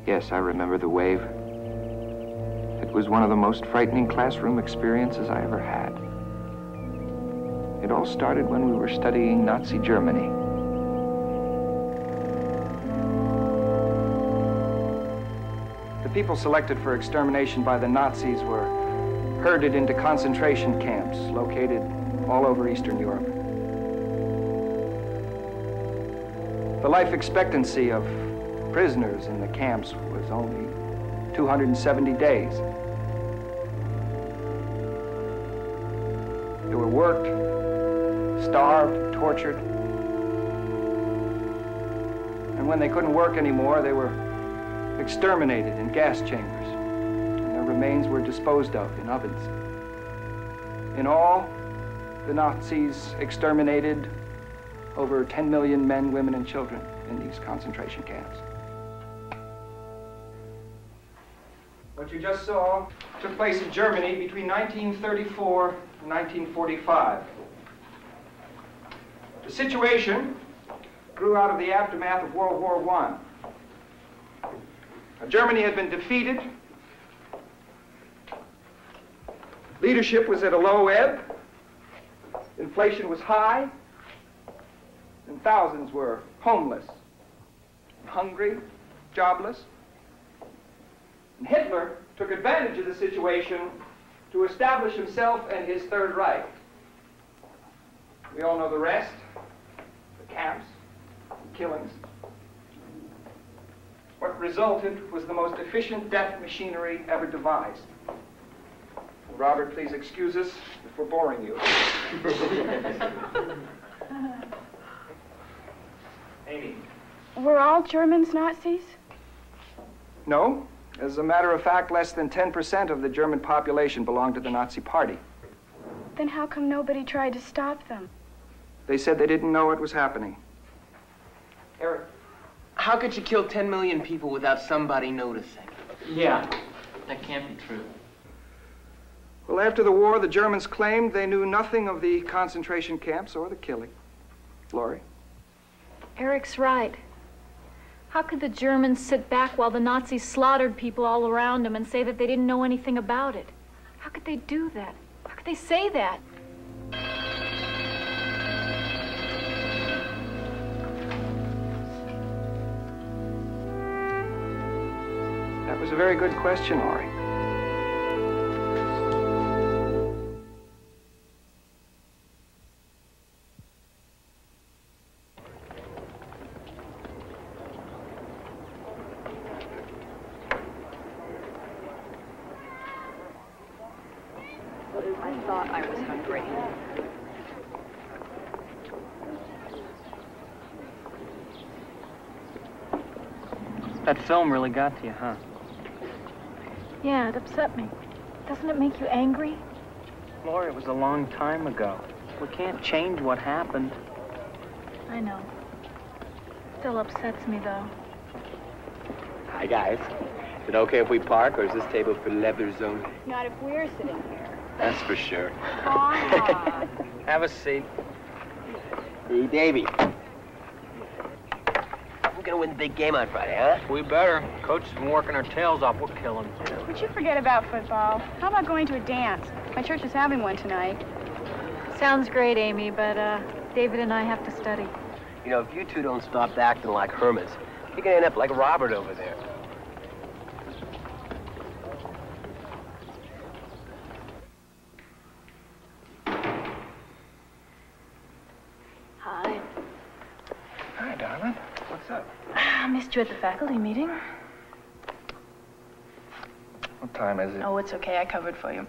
Yes, I remember the wave. It was one of the most frightening classroom experiences I ever had. It all started when we were studying Nazi Germany. The people selected for extermination by the Nazis were herded into concentration camps located all over Eastern Europe. The life expectancy of prisoners in the camps was only 270 days. They were worked, starved, tortured. And when they couldn't work anymore, they were exterminated in gas chambers. And their remains were disposed of in ovens. In all, the Nazis exterminated over 10 million men, women, and children in these concentration camps. What you just saw took place in Germany between 1934 and 1945. The situation grew out of the aftermath of World War I. Germany had been defeated. Leadership was at a low ebb. Inflation was high. And thousands were homeless, hungry, jobless. And Hitler took advantage of the situation to establish himself and his Third Reich. We all know the rest, the camps, the killings. What resulted was the most efficient death machinery ever devised. Robert, please excuse us if we're boring you. Amy. Were all Germans Nazis? No. As a matter of fact, less than 10% of the German population belonged to the Nazi Party. Then how come nobody tried to stop them? They said they didn't know what was happening. Eric, how could you kill 10 million people without somebody noticing? Yeah, that can't be true. Well, after the war, the Germans claimed they knew nothing of the concentration camps or the killing. Laurie? Eric's right. How could the Germans sit back while the Nazis slaughtered people all around them and say that they didn't know anything about it? How could they do that? How could they say that? That was a very good question, Laurie. I thought I was hungry. That film really got to you, huh? Yeah, it upset me. Doesn't it make you angry? Laura, it was a long time ago. We can't change what happened. I know. Still upsets me, though. Hi, guys. Is it okay if we park, or is this table for leathers only? Not if we're sitting here. That's for sure. Come on. Have a seat. Hey, Davey. We're gonna win the big game on Friday, huh? We better. Coach has been working our tails off. We'll kill him. Would you forget about football? How about going to a dance? My church is having one tonight. Sounds great, Amy, but David and I have to study. You know, if you two don't stop acting like hermits, you're gonna end up like Robert over there. Hi. Hi, darling. What's up? I missed you at the faculty meeting. What time is it? Oh, it's okay. I covered for you.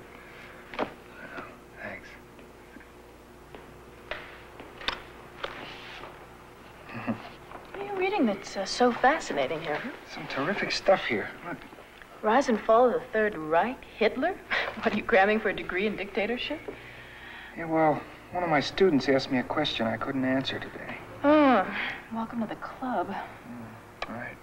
Thanks. What are you reading that's so fascinating here? Some terrific stuff here. Look. Rise and Fall of the Third Reich? Hitler? What, are you cramming for a degree in dictatorship? Yeah, well, one of my students asked me a question I couldn't answer today. Oh, welcome to the club. All right.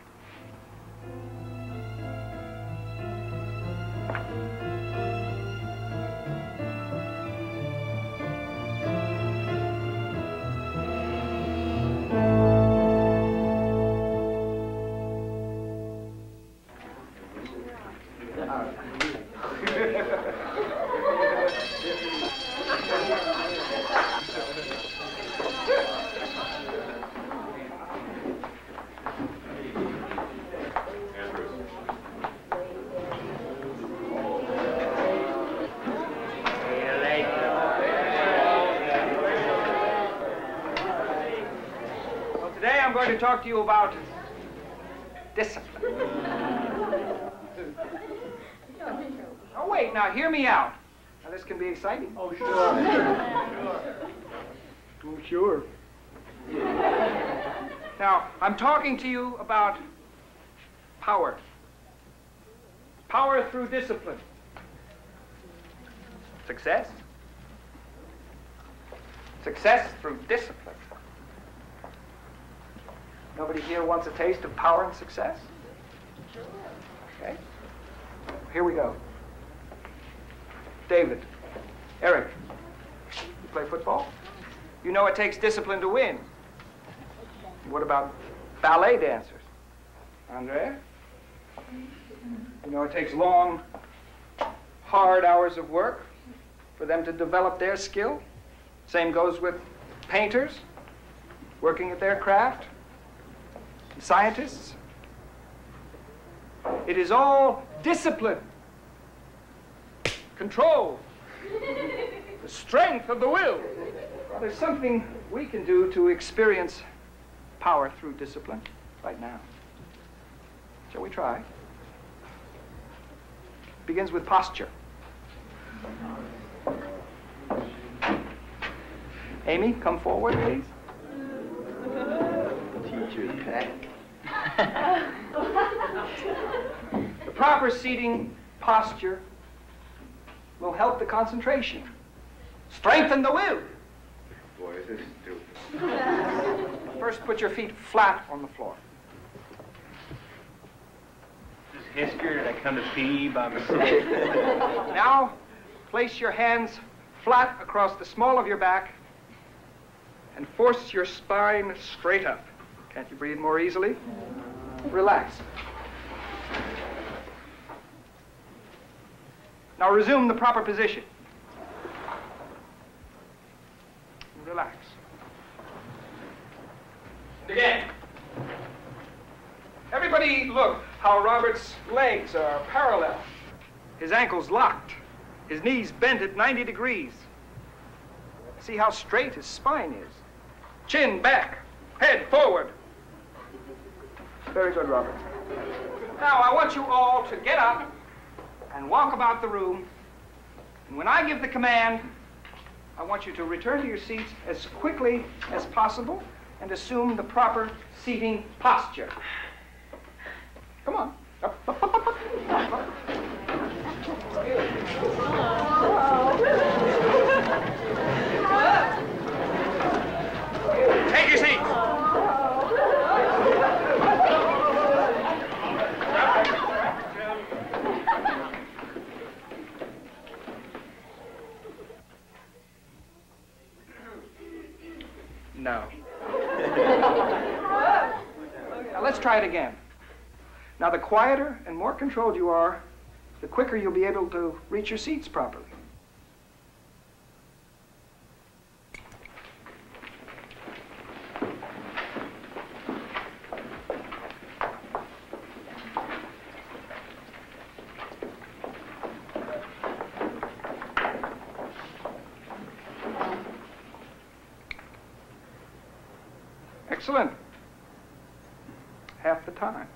Today I'm going to talk to you about discipline. Oh, wait, now hear me out. Now, this can be exciting. Oh, sure. Oh, sure. Now, I'm talking to you about power. Power through discipline. Success. Success through discipline. Nobody here wants a taste of power and success? Okay. Here we go. David, Eric, you play football? You know it takes discipline to win. What about ballet dancers? Andrea? You know it takes long, hard hours of work for them to develop their skill. Same goes with painters, working at their craft, scientists. It is all discipline, control, the strength of the will. Well, there's something we can do to experience power through discipline right now. Shall we try? Begins with posture. Amy, come forward, please. Teacher's pet. The proper seating posture will help the concentration, strengthen the will. Boy, this is stupid. First, put your feet flat on the floor. This history, did I come to pee by mistake? Now, place your hands flat across the small of your back and force your spine straight up. Can't you breathe more easily? Relax. Now resume the proper position. Relax. And again. Everybody look how Robert's legs are parallel. His ankles locked. His knees bent at 90 degrees. See how straight his spine is. Chin back, head forward. Very good, Robert. Now, I want you all to get up and walk about the room. And when I give the command, I want you to return to your seats as quickly as possible and assume the proper seating posture. Come on. Up, up, up, up, up, up. Take your seats. No. Now let's try it again. Now the quieter and more controlled you are, the quicker you'll be able to reach your seats properly. Excellent. Half the time.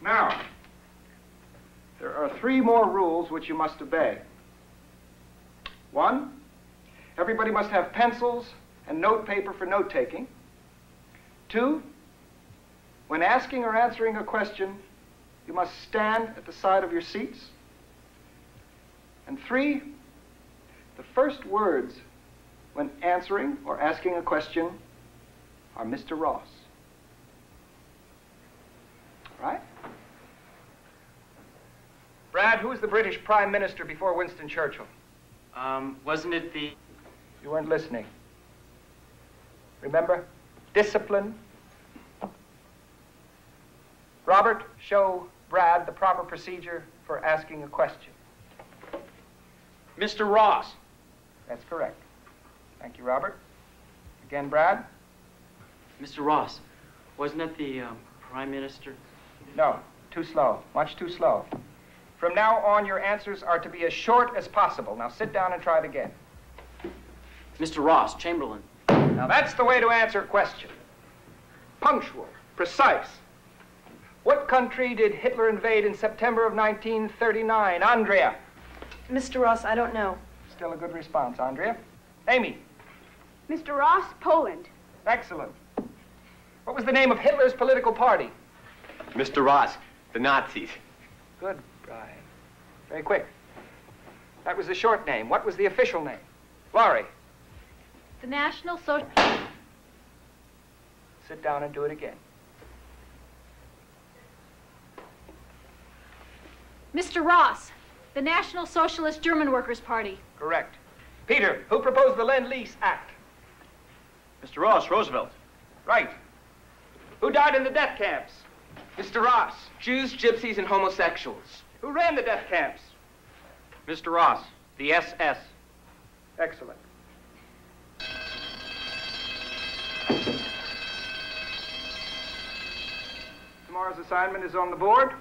Now, there are 3 more rules which you must obey. 1, everybody must have pencils and note paper for note-taking. 2, when asking or answering a question, you must stand at the side of your seats. And 3, the first words when answering or asking a question are Mr. Ross. Right? Brad, who was the British Prime Minister before Winston Churchill? Wasn't it the... You weren't listening. Remember? Discipline. Robert, show Brad the proper procedure for asking a question. Mr. Ross. That's correct. Thank you, Robert. Again, Brad? Mr. Ross, wasn't it the Prime Minister? No, too slow. Much too slow. From now on, your answers are to be as short as possible. Now sit down and try it again. Mr. Ross, Chamberlain. Now that's the way to answer a question. Punctual, precise. What country did Hitler invade in September of 1939? Andrea. Mr. Ross, I don't know. Still a good response, Andrea. Amy. Mr. Ross, Poland. Excellent. What was the name of Hitler's political party? Mr. Ross, the Nazis. Good, Brian. Very quick. That was the short name. What was the official name? Laurie. The National Social... Sit down and do it again. Mr. Ross, the National Socialist German Workers' Party. Correct. Peter, who proposed the Lend-Lease Act? Mr. Ross, Roosevelt. Right. Who died in the death camps? Mr. Ross, Jews, gypsies, and homosexuals. Who ran the death camps? Mr. Ross, the SS. Excellent. Tomorrow's assignment is on the board.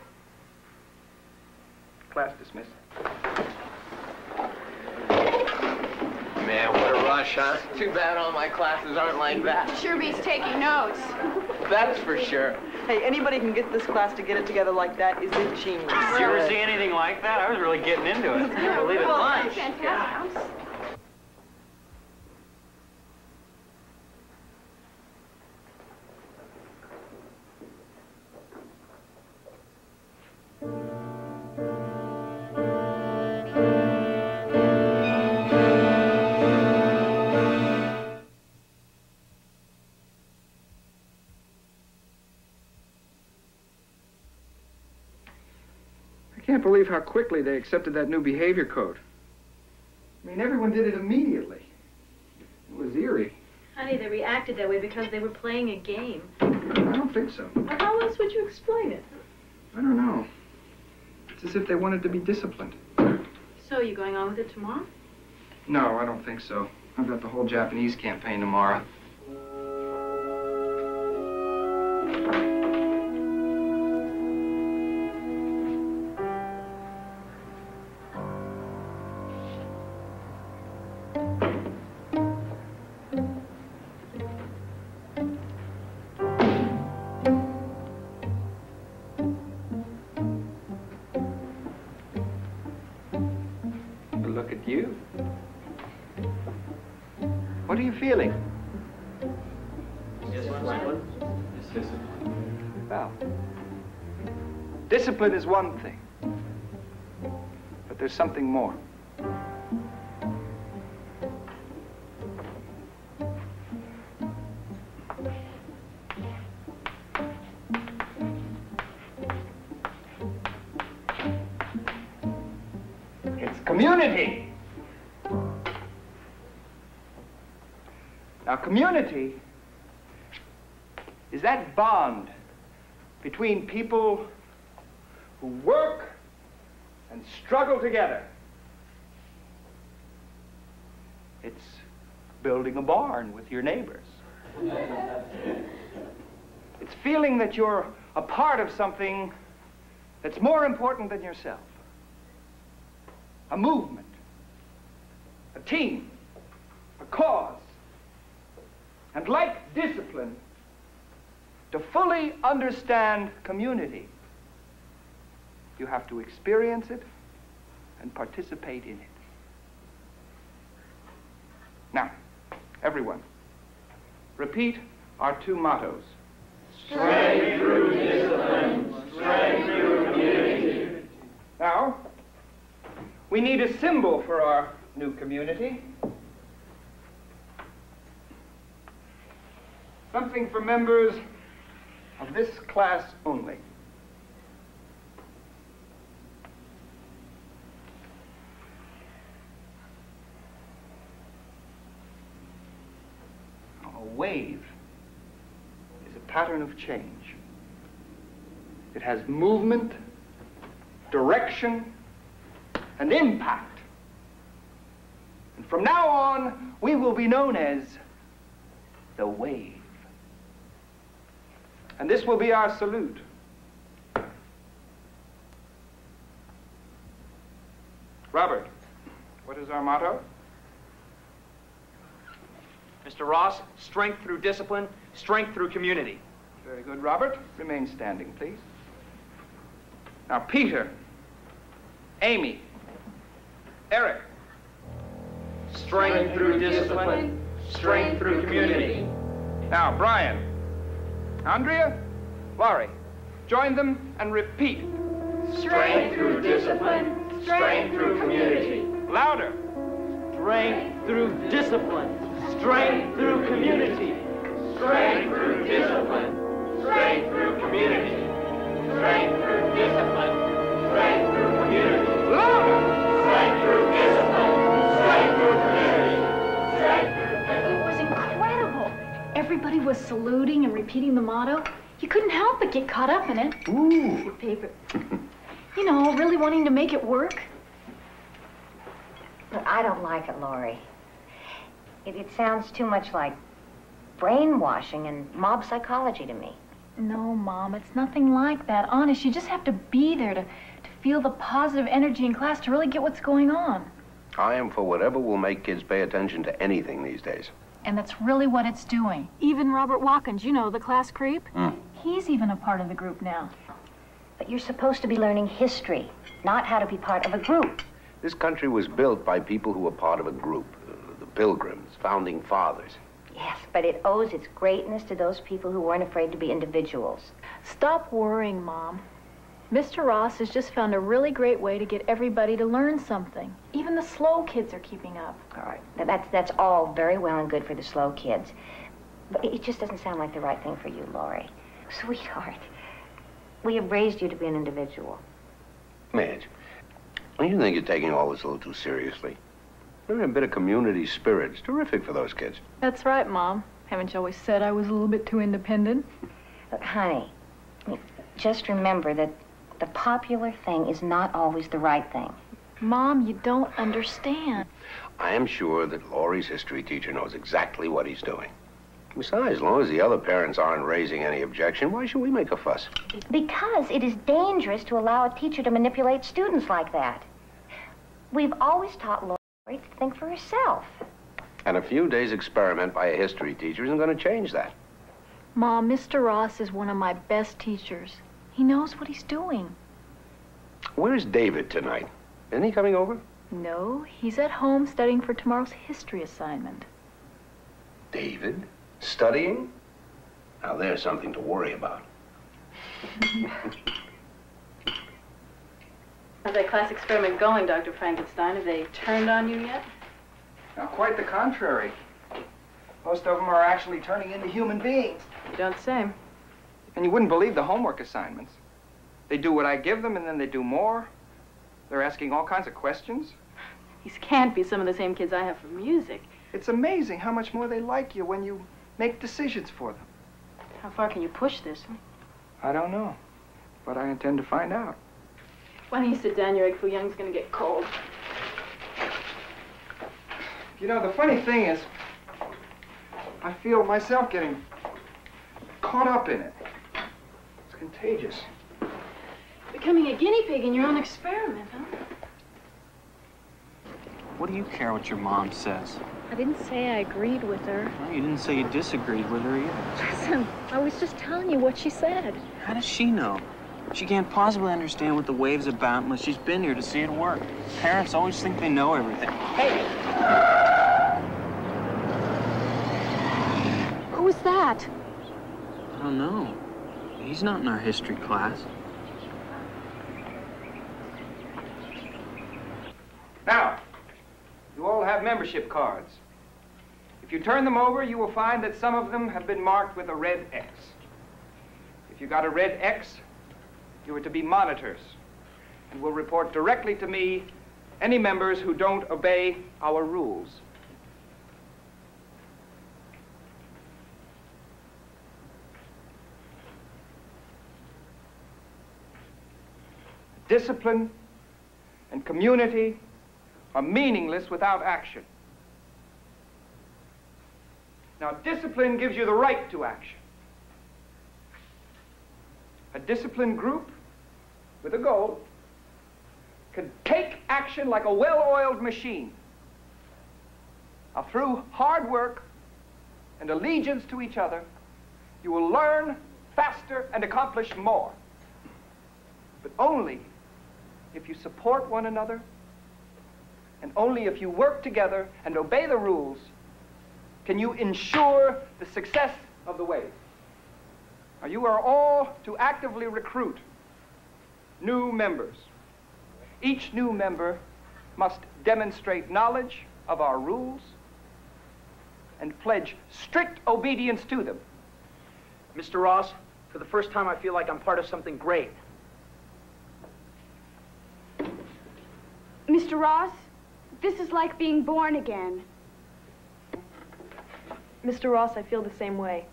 Class dismissed. Man, what a rush, huh? Too bad all my classes aren't like that. Sure beats taking notes. That's for sure. Hey, anybody can get this class to get it together like that is a genius. Did you ever see anything like that? I was really getting into it. I can't believe it. Lunch. Fantastic. I can't believe how quickly they accepted that new behavior code. I mean, everyone did it immediately. It was eerie. Honey, they reacted that way because they were playing a game. I don't think so. Well, how else would you explain it? I don't know. It's as if they wanted to be disciplined. So, you going on with it tomorrow? No, I don't think so. I've got the whole Japanese campaign tomorrow. Look at you. What are you feeling? Well, discipline is one thing, but there's something more. It's community. Now, community is that bond between people who work and struggle together. It's building a barn with your neighbors. It's feeling that you're a part of something that's more important than yourself. A movement, a team, a cause. And like discipline, to fully understand community, you have to experience it and participate in it. Now, everyone, repeat our two mottos. Strength through discipline, strength through community. Now, we need a symbol for our new community. Something for members of this class only. A wave is a pattern of change. It has movement, direction, and impact. And from now on, we will be known as the wave. And this will be our salute. Robert, what is our motto? Mr. Ross, strength through discipline, strength through community. Very good, Robert. Remain standing, please. Now, Peter, Amy, Eric. Strength through discipline, strength through community. Now, Brian, Andrea, Laurie, join them and repeat. Strength through discipline, strength through community. Louder. Strength through discipline, strength through community. Strength through discipline, strength through community. Strength through discipline, strength through community. Louder. Strength through discipline, strength through community. Strength through discipline. It was incredible. Everybody was saluting and repeating the motto. You couldn't help but get caught up in it. Ooh. Your favorite. You know, really wanting to make it work. But I don't like it, Laurie. It sounds too much like brainwashing and mob psychology to me. No, Mom, it's nothing like that. Honest, you just have to be there to feel the positive energy in class to really get what's going on. I am for whatever will make kids pay attention to anything these days. And that's really what it's doing. Even Robert Watkins, you know, the class creep, he's even a part of the group now. But you're supposed to be learning history, not how to be part of a group. This country was built by people who were part of a group. The Pilgrims, founding fathers. Yes, but it owes its greatness to those people who weren't afraid to be individuals. Stop worrying, Mom. Mr. Ross has just found a really great way to get everybody to learn something. Even the slow kids are keeping up. All right, that's all very well and good for the slow kids. But it just doesn't sound like the right thing for you, Laurie. Sweetheart, we have raised you to be an individual. Madge, don't you think you're taking all this a little too seriously? There's a bit of community spirit. It's terrific for those kids. That's right, Mom. Haven't you always said I was a little bit too independent? Look, honey, just remember that the popular thing is not always the right thing. Mom, you don't understand. I am sure that Laurie's history teacher knows exactly what he's doing. Besides, as long as the other parents aren't raising any objection, why should we make a fuss? Because it is dangerous to allow a teacher to manipulate students like that. We've always taught Laurie to think for herself. And a few days' experiment by a history teacher isn't going to change that. Mom, Mr. Ross is one of my best teachers. He knows what he's doing. Where's David tonight? Isn't he coming over? No, he's at home studying for tomorrow's history assignment. David? Studying? Now there's something to worry about. How's that class experiment going, Dr. Frankenstein? Have they turned on you yet? Now, quite the contrary. Most of them are actually turning into human beings. You don't say. And you wouldn't believe the homework assignments. They do what I give them, and then they do more. They're asking all kinds of questions. These can't be some of the same kids I have for music. It's amazing how much more they like you when you make decisions for them. How far can you push this? I don't know, but I intend to find out. Why don't you sit down? Your egg foo young's gonna get cold. You know, the funny thing is, I feel myself getting caught up in it. It's contagious. Becoming a guinea pig in your own experiment, huh? What do you care what your mom says? I didn't say I agreed with her. Well, you didn't say you disagreed with her either. Listen, I was just telling you what she said. How does she know? She can't possibly understand what the wave's about unless she's been here to see it work. Parents always think they know everything. Hey! Who was that? I don't know. He's not in our history class. Now, you all have membership cards. If you turn them over, you will find that some of them have been marked with a red X. If you got a red X, you are to be monitors and will report directly to me any members who don't obey our rules. Discipline and community are meaningless without action. Now, discipline gives you the right to action. A disciplined group with a goal can take action like a well-oiled machine. Now, through hard work and allegiance to each other, you will learn faster and accomplish more. But only if you support one another, and only if you work together and obey the rules, can you ensure the success of the Wave. Now, you are all to actively recruit new members. Each new member must demonstrate knowledge of our rules and pledge strict obedience to them. Mr. Ross, for the first time I feel like I'm part of something great. Mr. Ross, this is like being born again. Mr. Ross, I feel the same way.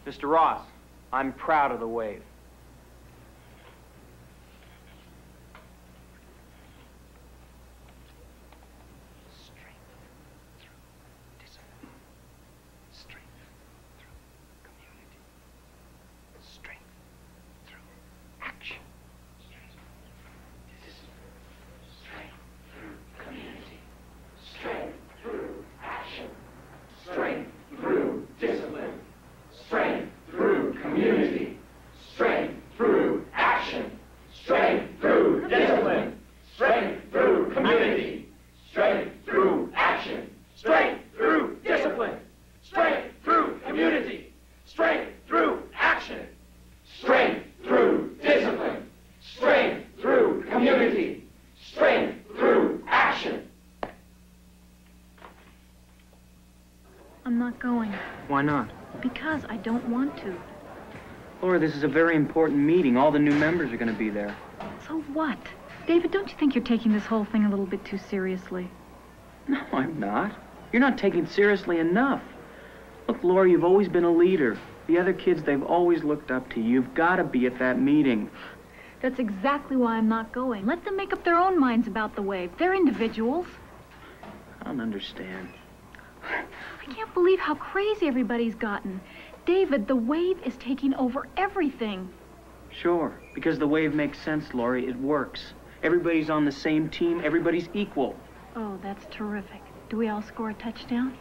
Mr. Ross, I'm proud of the Wave. I'm not going. Why not? Because I don't want to. Laura, this is a very important meeting. All the new members are going to be there. So what? David, don't you think you're taking this whole thing a little bit too seriously? No, I'm not. You're not taking it seriously enough. Look, Laura, you've always been a leader. The other kids, they've always looked up to you. You've got to be at that meeting. That's exactly why I'm not going. Let them make up their own minds about the Wave. They're individuals. I don't understand. I can't believe how crazy everybody's gotten. David, the Wave is taking over everything. Sure, because the Wave makes sense, Laurie. It works. Everybody's on the same team. Everybody's equal. Oh, that's terrific. Do we all score a touchdown?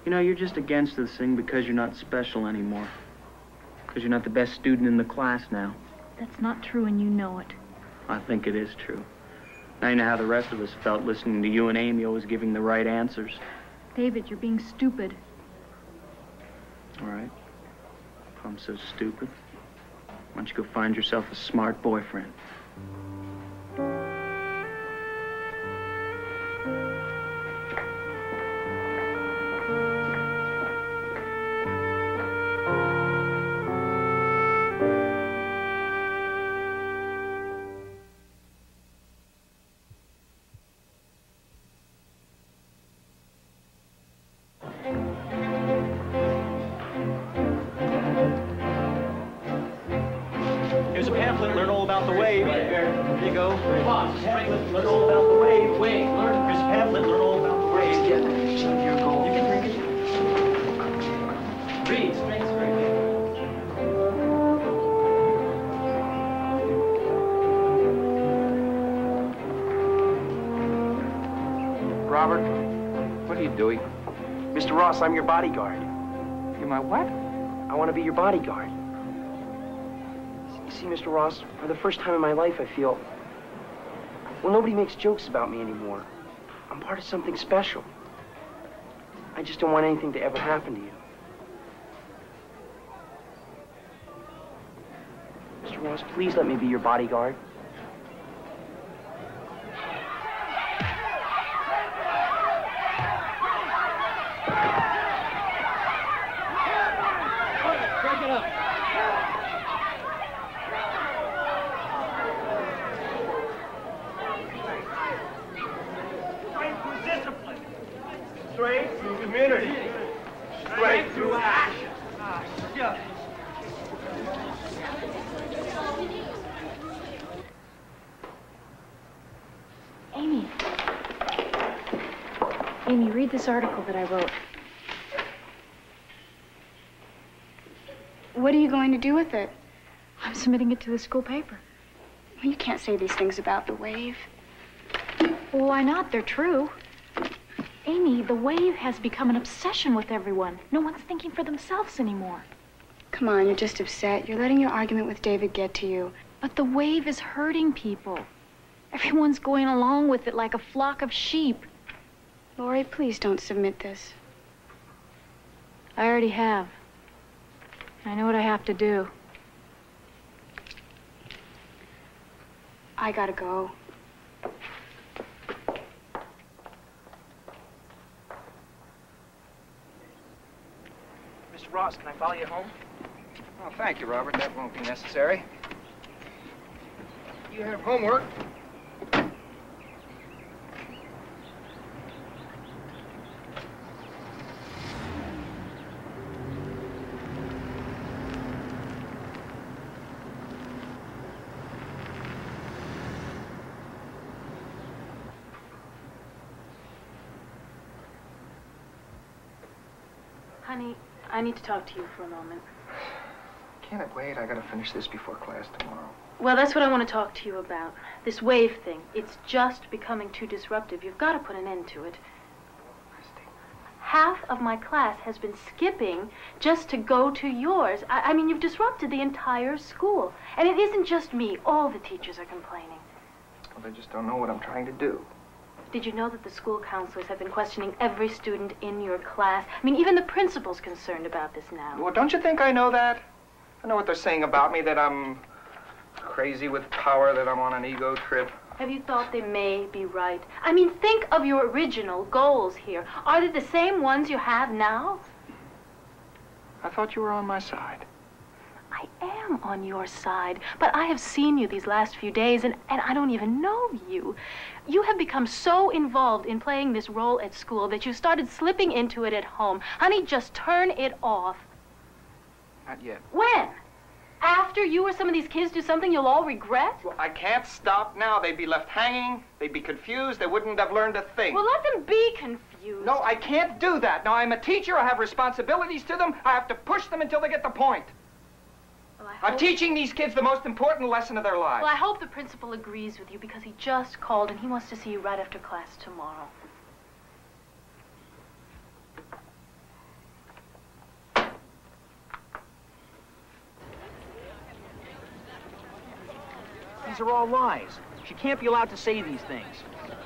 You know, you're just against this thing because you're not special anymore. Because you're not the best student in the class now. That's not true, and you know it. I think it is true. Now you know how the rest of us felt listening to you and Amy always giving the right answers. David, you're being stupid. All right. If I'm so stupid, why don't you go find yourself a smart boyfriend? Here's a pamphlet, learn all about the Wave. Here you go. Pamphlet, learn all about the Wave. Wait, learn. Here's a pamphlet, learn all about the Wave. Here you go. You can read it. Read, strengths, Robert, what are you doing? Mr. Ross, I'm your bodyguard. You're my what? I want to be your bodyguard. You see, Mr. Ross, for the first time in my life, I feel, well, nobody makes jokes about me anymore. I'm part of something special. I just don't want anything to ever happen to you. Mr. Ross, please let me be your bodyguard. Break it up. Strength through discipline. Strength through community. Strength through action. Amy. Amy, read this article that I wrote. What are you going to do with it? I'm submitting it to the school paper. Well, you can't say these things about the wave. Well, why not? They're true. Amy, the wave has become an obsession with everyone. No one's thinking for themselves anymore. Come on, you're just upset. You're letting your argument with David get to you. But the wave is hurting people. Everyone's going along with it like a flock of sheep. Lori, please don't submit this. I already have. I know what I have to do. I gotta go. Mr. Ross, can I follow you home? Oh, thank you, Robert. That won't be necessary. You have homework. Honey, I need to talk to you for a moment. Can't it wait? I gotta finish this before class tomorrow. Well, that's what I want to talk to you about. This wave thing. It's just becoming too disruptive. You've got to put an end to it. Half of my class has been skipping just to go to yours. I mean, you've disrupted the entire school. And it isn't just me. All the teachers are complaining. Well, they just don't know what I'm trying to do. Did you know that the school counselors have been questioning every student in your class? I mean, even the principal's concerned about this now. Well, don't you think I know that? I know what they're saying about me, that I'm crazy with power, that I'm on an ego trip. Have you thought they may be right? I mean, think of your original goals here. Are they the same ones you have now? I thought you were on my side. I am on your side, but I have seen you these last few days, and I don't even know you. You have become so involved in playing this role at school that you started slipping into it at home. Honey, just turn it off. Not yet. When? After you or some of these kids do something you'll all regret? Well, I can't stop now. They'd be left hanging. They'd be confused. They wouldn't have learned a thing. Well, let them be confused. No, I can't do that. Now, I'm a teacher. I have responsibilities to them. I have to push them until they get the point. Well, I'm teaching these kids the most important lesson of their lives. Well, I hope the principal agrees with you because he just called and he wants to see you right after class tomorrow. These are all lies. She can't be allowed to say these things.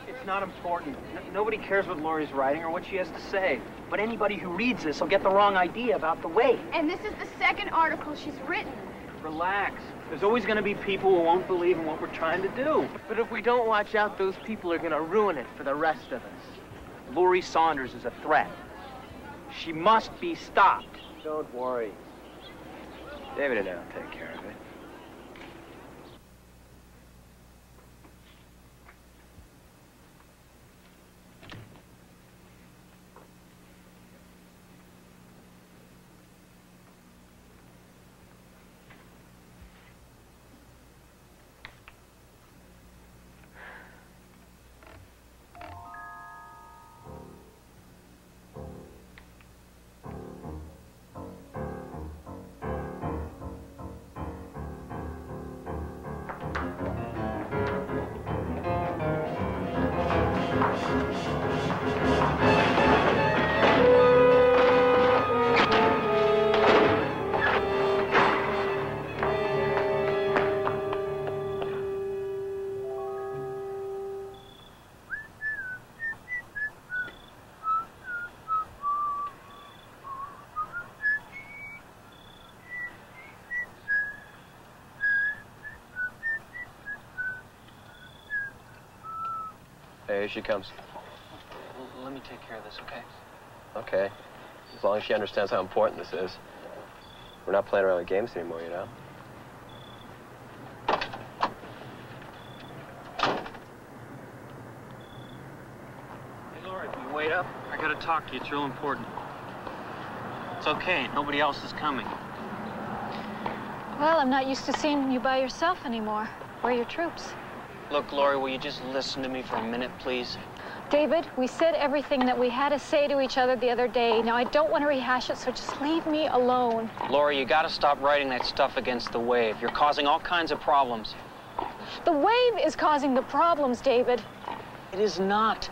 It's not important. Nobody cares what Lori's writing or what she has to say. But anybody who reads this will get the wrong idea about the wave. And this is the second article she's written. Relax. There's always going to be people who won't believe in what we're trying to do. But if we don't watch out, those people are going to ruin it for the rest of us. Lori Saunders is a threat. She must be stopped. Don't worry. David and I'll take care of it. Hey, here she comes. Let me take care of this, okay? Okay. As long as she understands how important this is. We're not playing around with games anymore, you know? Hey, Laura, can you wait up? I gotta talk to you. It's real important. It's okay. Nobody else is coming. Well, I'm not used to seeing you by yourself anymore. Where are your troops? Look, Lori, will you just listen to me for a minute, please? David, we said everything that we had to say to each other the other day. Now, I don't want to rehash it, so just leave me alone. Lori, you gotta stop writing that stuff against the wave. You're causing all kinds of problems. The wave is causing the problems, David. It is not.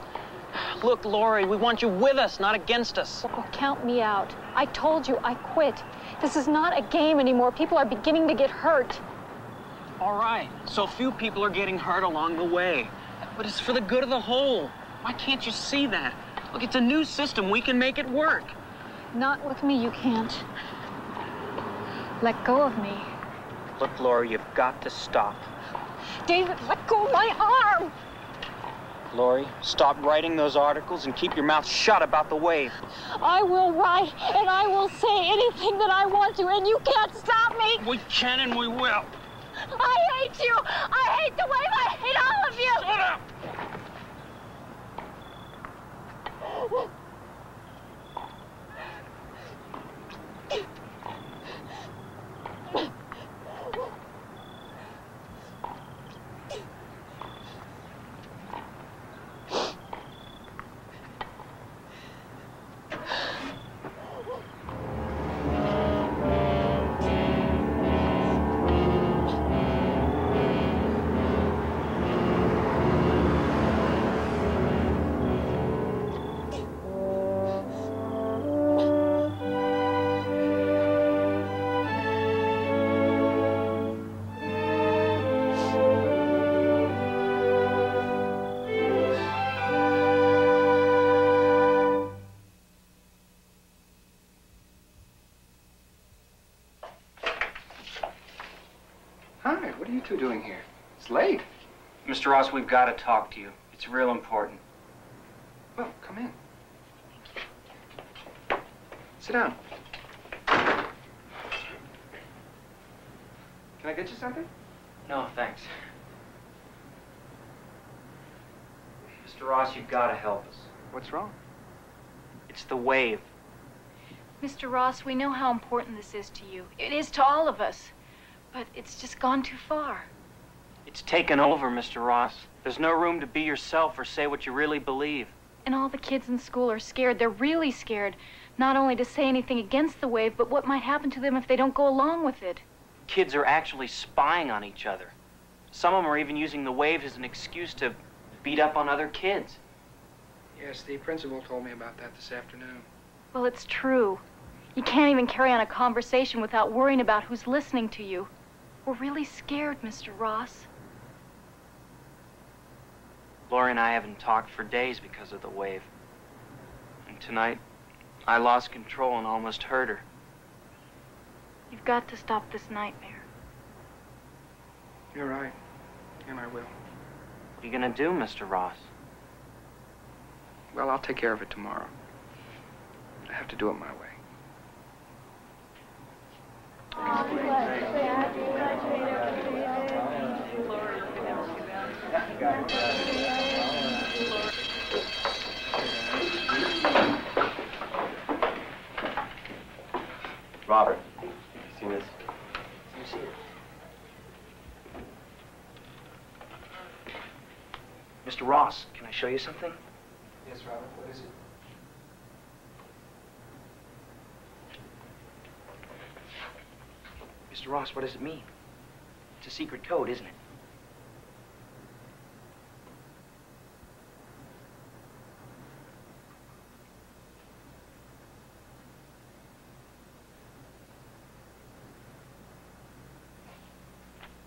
Look, Lori, we want you with us, not against us. Well, count me out. I told you I quit. This is not a game anymore. People are beginning to get hurt. All right, so few people are getting hurt along the way. But it's for the good of the whole. Why can't you see that? Look, it's a new system. We can make it work. Not with me, you can't. Let go of me. Look, Lori, you've got to stop. David, let go of my arm! Lori, stop writing those articles and keep your mouth shut about the wave. I will write, and I will say anything that I want to, and you can't stop me! We can and we will. I hate you! I hate the wave! I hate all of you! Shut up! Hi, what are you two doing here? It's late. Mr. Ross, we've got to talk to you. It's real important. Well, come in. Sit down. Can I get you something? No, thanks. Mr. Ross, you've got to help us. What's wrong? It's the wave. Mr. Ross, we know how important this is to you. It is to all of us. But it's just gone too far. It's taken over, Mr. Ross. There's no room to be yourself or say what you really believe. And all the kids in school are scared. They're really scared. Not only to say anything against the wave, but what might happen to them if they don't go along with it. Kids are actually spying on each other. Some of them are even using the wave as an excuse to beat up on other kids. Yes, the principal told me about that this afternoon. Well, it's true. You can't even carry on a conversation without worrying about who's listening to you. We're really scared, Mr. Ross. Lori and I haven't talked for days because of the wave. And tonight, I lost control and almost hurt her. You've got to stop this nightmare. You're right, and I will. What are you gonna do, Mr. Ross? Well, I'll take care of it tomorrow. I have to do it my way. Robert, you seen this? You see it? Mr. Ross, can I show you something? Yes, Robert, what is it? Mr. Ross, what does it mean? It's a secret code, isn't it?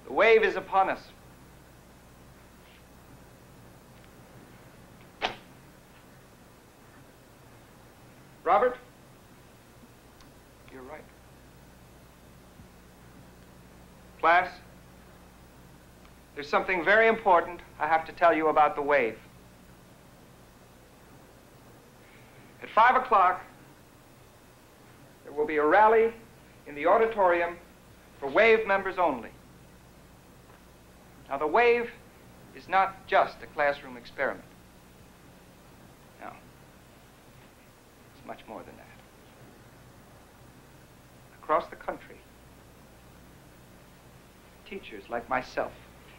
The wave is upon us. Robert, you're right. Class, there's something very important I have to tell you about the wave. At 5 o'clock, there will be a rally in the auditorium for wave members only. Now, the wave is not just a classroom experiment. No. It's much more than that. Across the country, teachers like myself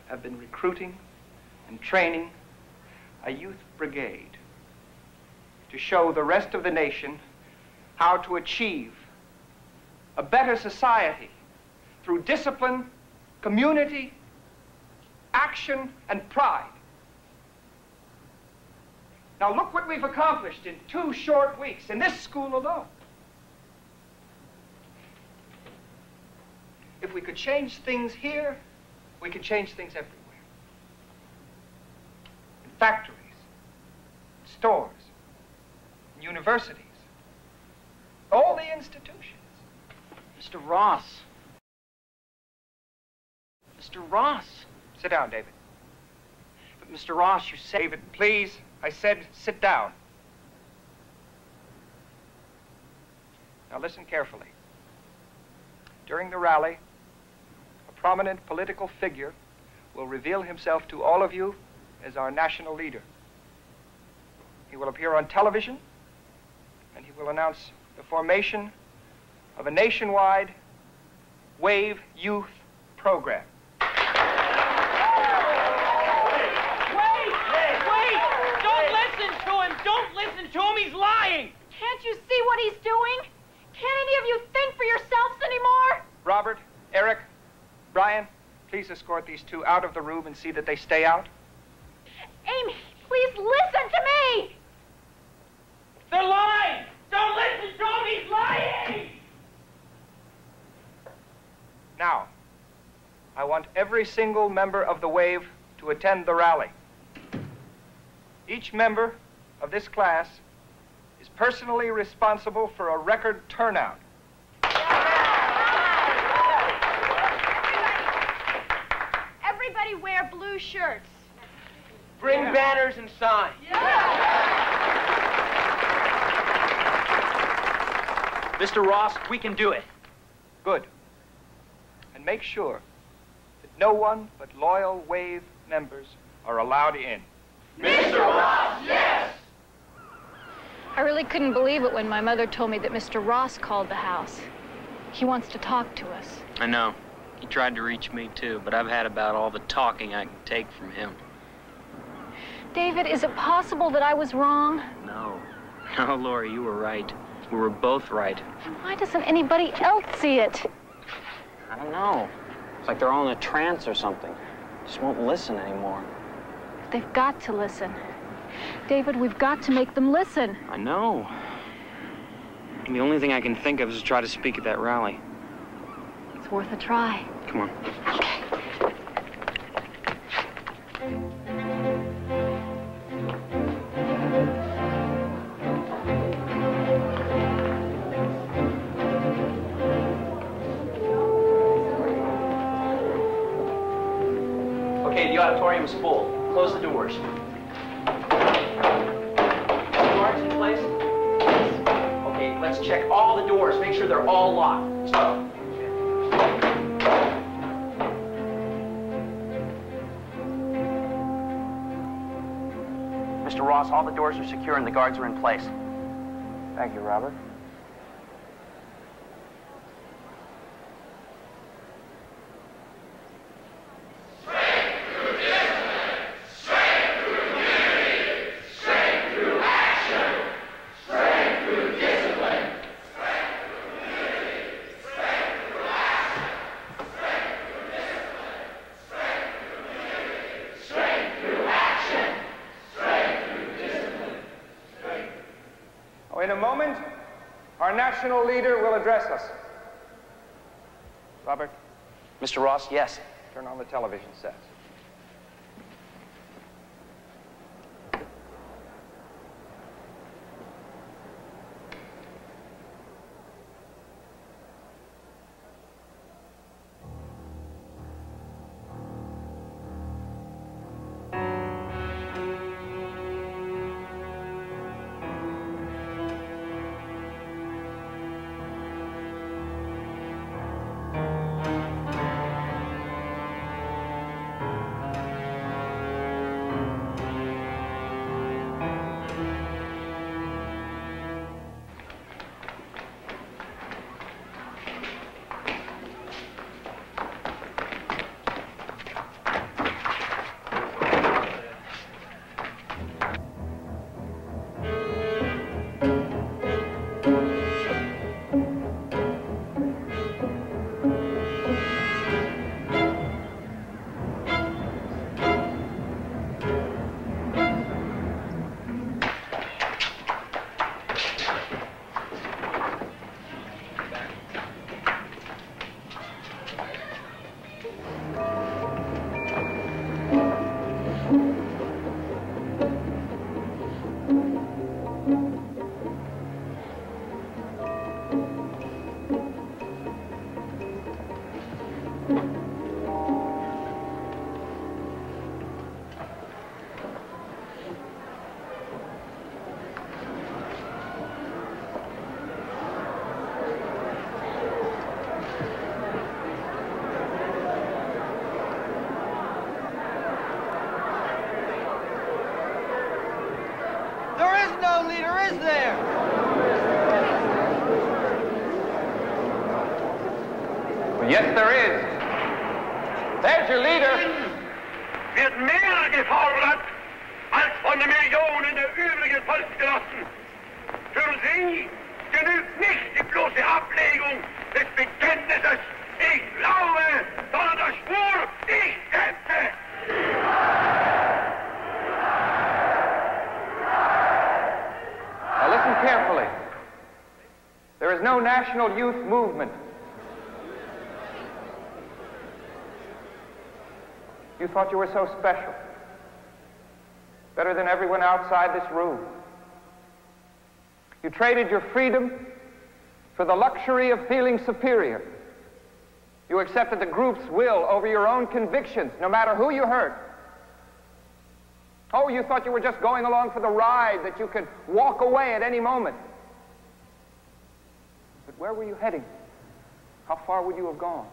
have been recruiting and training a youth brigade to show the rest of the nation how to achieve a better society through discipline, community, action, and pride. Now look what we've accomplished in 2 short weeks in this school alone. If we could change things here, we could change things everywhere. In factories, stores, universities, all the institutions. Mr. Ross. Mr. Ross. Sit down, David. But Mr. Ross, you said... David, please. I said sit down. Now listen carefully. During the rally, a prominent political figure will reveal himself to all of you as our national leader. He will appear on television, and he will announce the formation of a nationwide WAVE youth program. He's lying! Can't you see what he's doing? Can't any of you think for yourselves anymore? Robert, Eric, Brian, please escort these 2 out of the room and see that they stay out. Amy, please listen to me! They're lying! Don't listen to him! He's lying! Now, I want every single member of the WAVE to attend the rally. Each member of this class is personally responsible for a record turnout. Everybody wear blue shirts. Bring banners and signs. Mr. Ross, we can do it. Good. And make sure that no one but loyal WAVE members are allowed in. Mr. Ross, yes! I really couldn't believe it when my mother told me that Mr. Ross called the house. He wants to talk to us. I know. He tried to reach me, too, but I've had about all the talking I can take from him. David, is it possible that I was wrong? No. No, Lori, you were right. We were both right. Why doesn't anybody else see it? I don't know. It's like they're all in a trance or something. Just won't listen anymore. They've got to listen. David, we've got to make them listen. I know. And the only thing I can think of is to try to speak at that rally. It's worth a try. Come on. Okay. Okay, the auditorium's full. Close the doors. Guards in place? Okay, let's check all the doors. Make sure they're all locked. Mr. Ross, all the doors are secure and the guards are in place. Thank you, Robert. In a moment, our national leader will address us. Robert? Mr. Ross, yes. Turn on the television sets. Yes, there is. There's your leader. Wird mehr gefordert als von den Millionen der übrigen Volksgenossen. Für sie genügt nicht die bloße Ablegung des Bekenntnisses, ich glaube, sondern der Schwur, ich kämpfe. Now listen carefully. There is no national youth movement. You thought you were so special, better than everyone outside this room. You traded your freedom for the luxury of feeling superior. You accepted the group's will over your own convictions, no matter who you hurt. Oh, you thought you were just going along for the ride, that you could walk away at any moment. But where were you heading? How far would you have gone?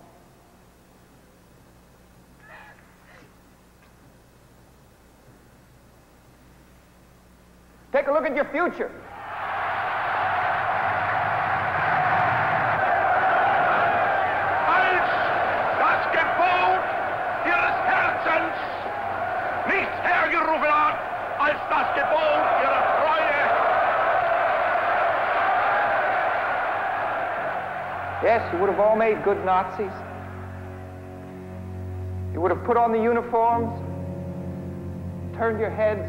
Take a look at your future. Als das Gebot ihres Herzens nichts hergerufen hat, als das Gebot ihrer Freude. Yes, you would have all made good Nazis. You would have put on the uniforms, turned your heads,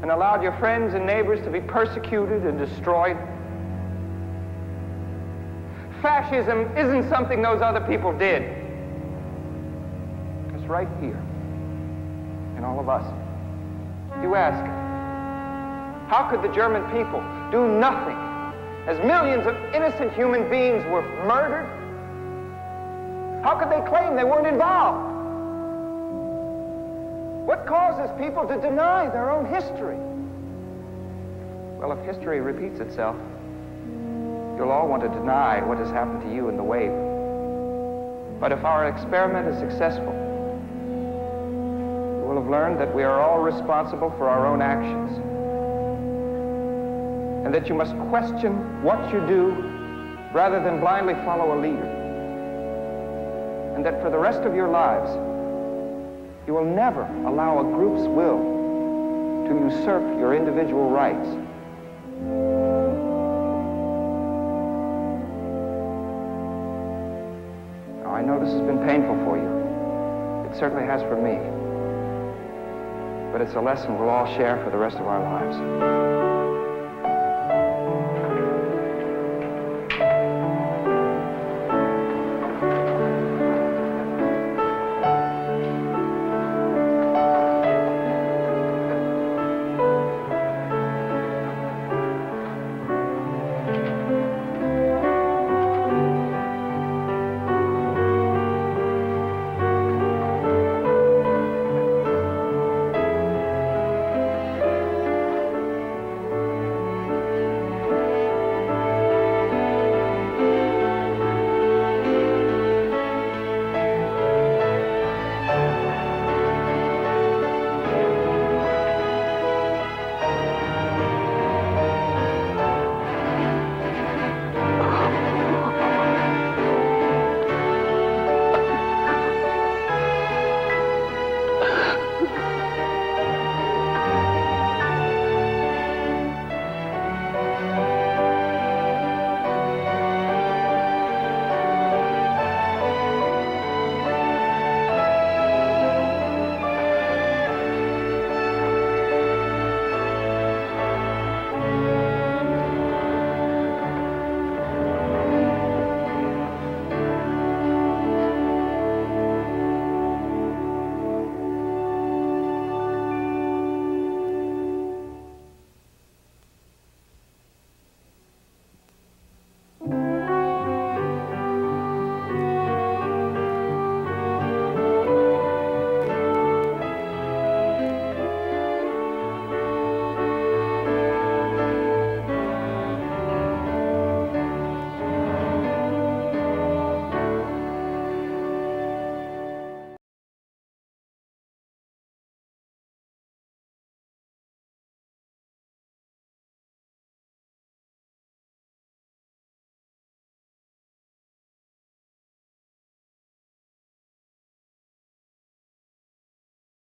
and allowed your friends and neighbors to be persecuted and destroyed. Fascism isn't something those other people did. It's right here in all of us. You ask, how could the German people do nothing as millions of innocent human beings were murdered? How could they claim they weren't involved? What causes people to deny their own history? Well, if history repeats itself, you'll all want to deny what has happened to you in the wave. But if our experiment is successful, you will have learned that we are all responsible for our own actions, and that you must question what you do rather than blindly follow a leader, and that for the rest of your lives, you will never allow a group's will to usurp your individual rights. Now, I know this has been painful for you. It certainly has for me. But it's a lesson we'll all share for the rest of our lives.